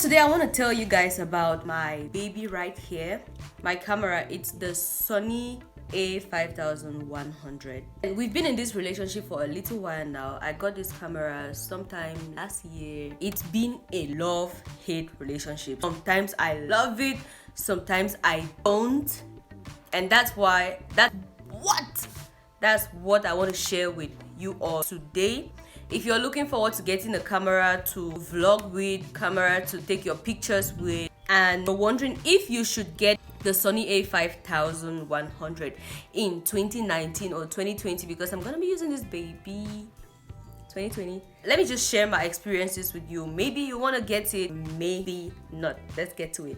Today I want to tell you guys about my baby right here, my camera. It's the Sony A5100, and we've been in this relationship for a little while now. I got this camera sometime last year. It's been a love-hate relationship. Sometimes I love it, sometimes I don't, and that's what I want to share with you all today. If you're looking forward to getting a camera to vlog with, camera to take your pictures with, and you're wondering if you should get the Sony A5100 in 2019 or 2020, because I'm gonna be using this baby 2020. Let me just share my experiences with you. Maybe you want to get it, maybe not. Let's get to it.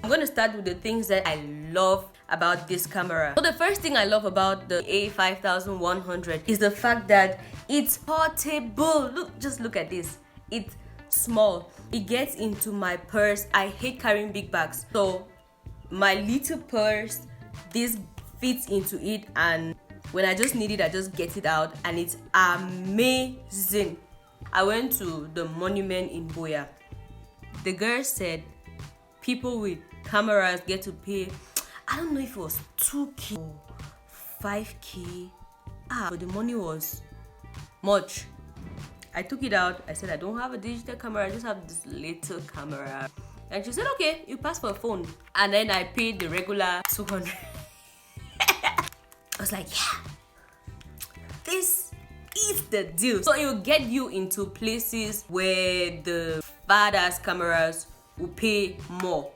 I'm going to start with the things that I love about this camera. So the first thing I love about the A5100 is the fact that it's portable. Just look at this. It's small. It gets into my purse. I hate carrying big bags. So my little purse, this fits into it, and when I just need it, I just get it out, and it's amazing. I went to the monument in Boya. The girl said people with cameras get to pay, I don't know if it was 2K or 5K, but the money was much. I took it out. I said I don't have a digital camera, I just have this little camera, and she said okay, you pass for a phone. And then I paid the regular 200. I was like, yeah, this is the deal. So it will get you into places where the badass cameras will pay more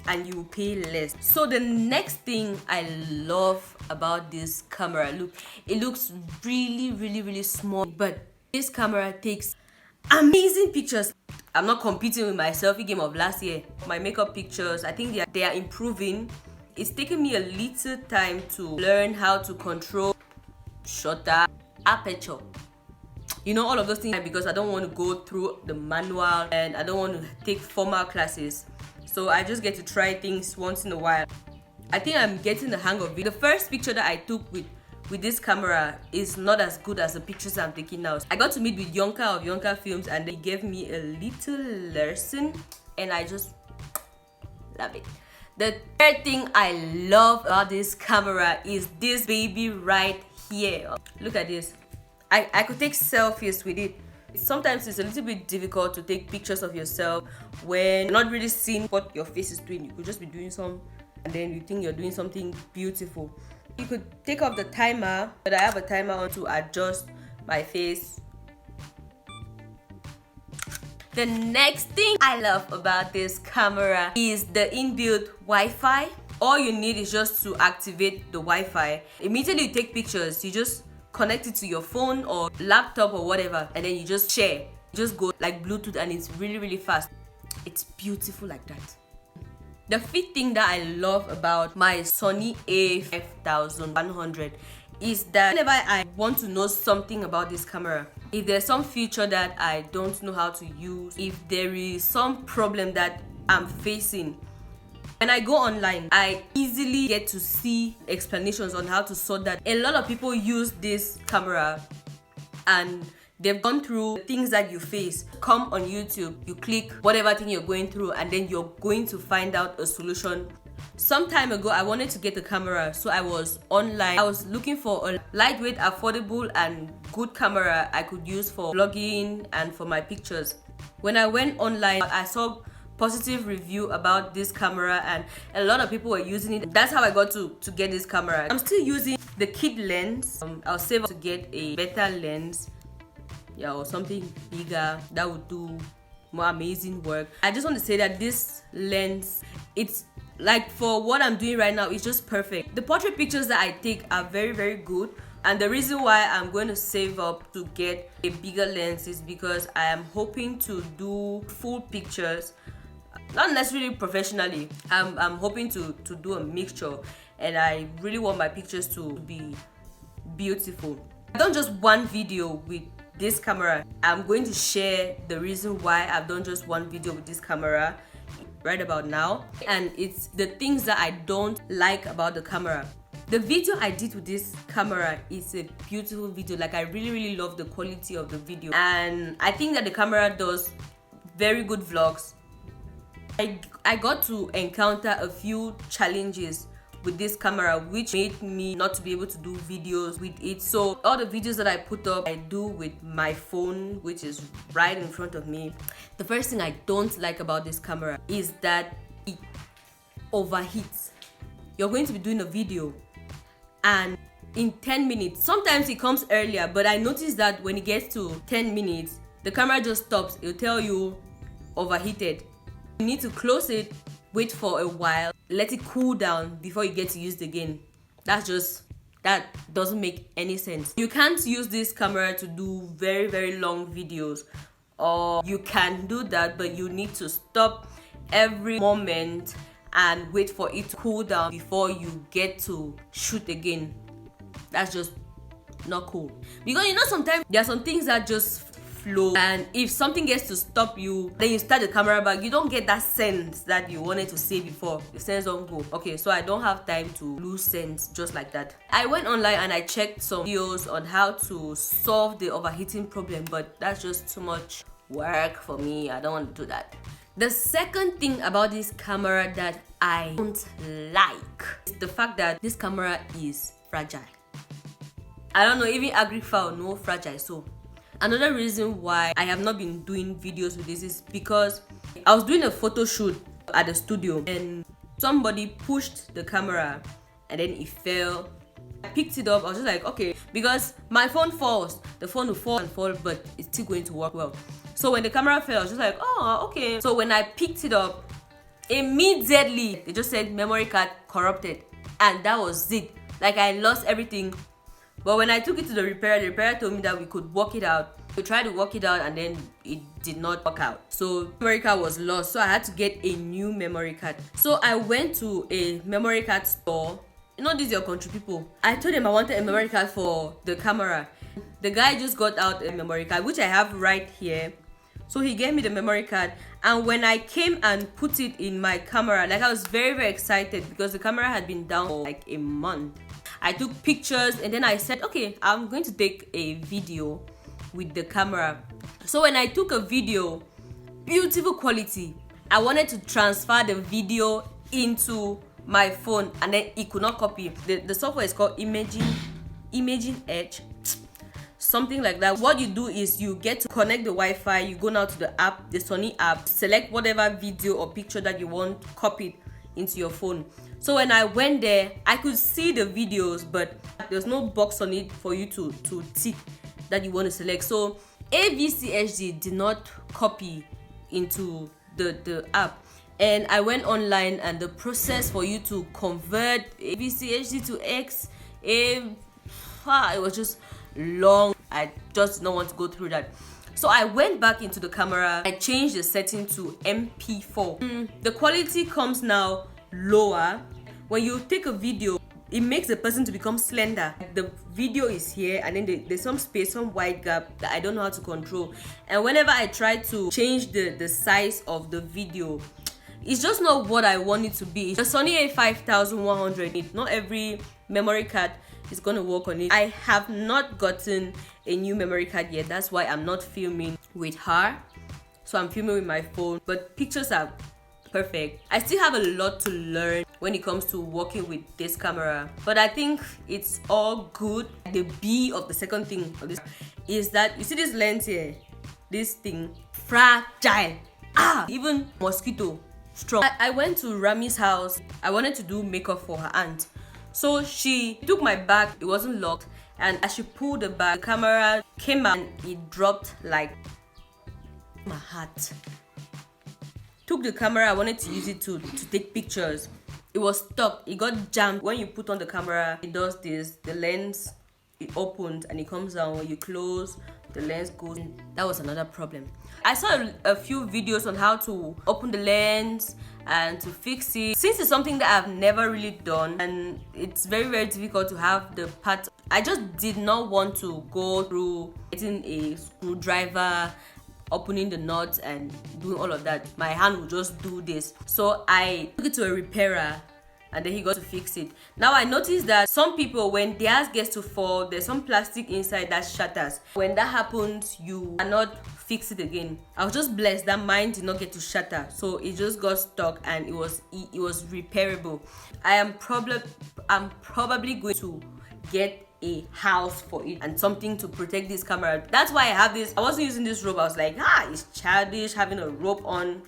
and you will pay less. So the next thing I love about this camera, look, it looks really small, but this camera takes amazing pictures. I'm not competing with my selfie game of last year. My makeup pictures, I think they are improving. It's taken me a little time to learn how to control shutter, aperture, you know, all of those things, because I don't want to go through the manual and I don't want to take formal classes. So I just get to try things once in a while. I think I'm getting the hang of it. The first picture that I took with this camera is not as good as the pictures I'm taking now. I got to meet with Yonka of Yonka Films, and they gave me a little lesson, and I just love it. The third thing I love about this camera is this baby right here. Look at this. I could take selfies with it. Sometimes it's a little bit difficult to take pictures of yourself when you're not really seeing what your face is doing. You could just be doing some, and then you think you're doing something beautiful. You could take off the timer, but I have a timer on to adjust my face. The next thing I love about this camera is the inbuilt Wi-Fi. All you need is just to activate the Wi-Fi. Immediately you take pictures, you just connect it to your phone or laptop or whatever, and then you just share. You just go like Bluetooth, and it's really fast. It's beautiful like that. The fifth thing that I love about my Sony A5100 is that whenever I want to know something about this camera, if there's some feature that I don't know how to use, if there is some problem that I'm facing, when I go online, I easily get to see explanations on how to sort that. A lot of people use this camera and they've gone through the things that you face. Come on YouTube, you click whatever thing you're going through, and then you're going to find out a solution. Some time ago, I wanted to get a camera, so I was online. I was looking for a lightweight, affordable, and good camera I could use for vlogging and for my pictures. When I went online, I saw positive review about this camera, and a lot of people were using it. That's how I got to get this camera. I'm still using the kit lens. I'll save up to get a better lens, yeah, or something bigger that would do more amazing work. I just want to say that this lens, it's like, for what I'm doing right now, it's just perfect. The portrait pictures that I take are very good, and the reason why I'm going to save up to get a bigger lens is because I am hoping to do full pictures, not necessarily professionally. I'm hoping to do a mixture, and I really want my pictures to be beautiful. I've done just one video with this camera. I'm going to share the reason why I've done just one video with this camera right about now, and it's the things that I don't like about the camera. The video I did with this camera is a beautiful video. Like, I really love the quality of the video, and I think that the camera does very good vlogs, I got to encounter a few challenges with this camera, which made me not to be able to do videos with it. So all the videos that I put up, I do with my phone, which is right in front of me. The first thing I don't like about this camera is that it overheats. You're going to be doing a video and in 10 minutes, sometimes it comes earlier, but I noticed that when it gets to 10 minutes, the camera just stops. It'll tell you overheated. You need to close it, wait for a while, let it cool down before you get to use it again. That doesn't make any sense. You can't use this camera to do very, very long videos, or you can do that, but you need to stop every moment and wait for it to cool down before you get to shoot again. That's just not cool. Because you know, sometimes there are some things that just flow, and if something gets to stop you, then you start the camera back, you don't get that sense that you wanted to say before. The sense don't go. Okay, so I don't have time to lose sense just like that. I went online and I checked some videos on how to solve the overheating problem, but that's just too much work for me. I don't want to do that. The second thing about this camera that I don't like is the fact that this camera is fragile. I don't know, even Agrifile know fragile. So another reason why I have not been doing videos with this is because I was doing a photo shoot at the studio and somebody pushed the camera and then it fell. I picked it up. I was just like, okay, because my phone falls, the phone will fall and fall, but it's still going to work well. So when the camera fell, I was just like, oh, okay. So when I picked it up, immediately they just said memory card corrupted, and that was it. Like, I lost everything. But when I took it to the repairer told me that we could work it out. We tried to work it out and then it did not work out. So memory card was lost, so I had to get a new memory card. So I went to a memory card store. You know, these are your country people. I told them I wanted a memory card for the camera. The guy just got out a memory card, which I have right here. So he gave me the memory card, and when I came and put it in my camera, like, I was very, very excited because the camera had been down for like a month. I took pictures and then I said, okay, I'm going to take a video with the camera. So when I took a video, beautiful quality, I wanted to transfer the video into my phone and then it could not copy. The software is called Imaging Edge, something like that. What you do is you get to connect the Wi-Fi, you go now to the app, the Sony app, select whatever video or picture that you want copied into your phone. So when I went there, I could see the videos, but there's no box on it for you to tick that you want to select. So AVCHD did not copy into the app. And I went online, and the process for you to convert AVCHD to X, it was just long. I just did not want to go through that. So I went back into the camera. I changed the setting to MP4. The quality comes now lower. When you take a video, it makes the person to become slender. The video is here, and then there's some space, some wide gap that I don't know how to control. And whenever I try to change the size of the video, it's just not what I want it to be. The Sony A5100, not every memory card is going to work on it. I have not gotten a new memory card yet. That's why I'm not filming with her. So I'm filming with my phone, but pictures are perfect. I still have a lot to learn when it comes to working with this camera, but I think it's all good. The B of the second thing of this is that you see this lens here, this thing, fragile. Even mosquito strong. I went to Rami's house. I wanted to do makeup for her aunt. So she took my bag, it wasn't locked, and as she pulled the bag, the camera came out and it dropped like my heart. Took the camera, I wanted to use it to take pictures. It was stuck, it got jammed. When you put on the camera, it does this, the lens, it opens and it comes down. When you close, the lens goes in. That was another problem. I saw a few videos on how to open the lens and to fix it. Since it's something that I've never really done and it's very, very difficult to have the part, I just did not want to go through getting a screwdriver, opening the nuts and doing all of that. My hand would just do this. So I took it to a repairer and then he got to fix it. Now I noticed that some people, when theirs gets to fall, there's some plastic inside that shatters. When that happens, you cannot fix it again. I was just blessed that mine did not get to shatter, so it just got stuck and it was repairable. I'm probably going to get a house for it and something to protect this camera. That's why I have this. I wasn't using this rope. I was like, it's childish having a rope on.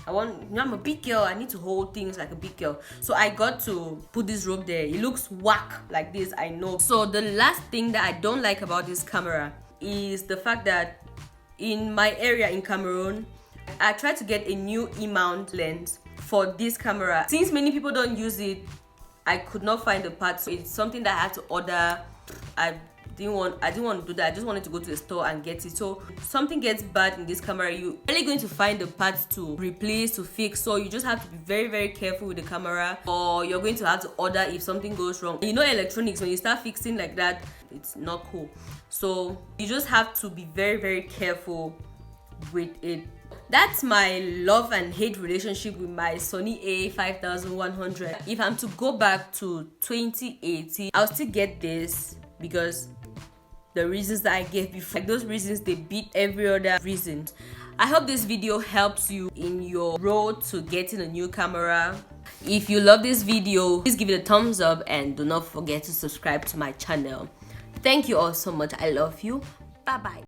I'm a big girl. I need to hold things like a big girl. So I got to put this rope there. It looks whack like this, I know. So the last thing that I don't like about this camera is the fact that in my area in Cameroon, I tried to get a new E-mount lens for this camera. Since many people don't use it, I could not find the parts. So it's something that I had to order. I didn't want to do that. I just wanted to go to the store and get it. So if something gets bad in this camera, you're really going to find the parts to replace, to fix. So you just have to be very, very careful with the camera, or you're going to have to order if something goes wrong. You know, electronics, when you start fixing like that, it's not cool. So you just have to be very, very careful with it. That's my love and hate relationship with my Sony A5100. If I'm to go back to 2018, I'll still get this because the reasons that I gave before, like those reasons, they beat every other reason. I hope this video helps you in your road to getting a new camera. If you love this video, please give it a thumbs up and do not forget to subscribe to my channel. Thank you all so much. I love you. Bye bye.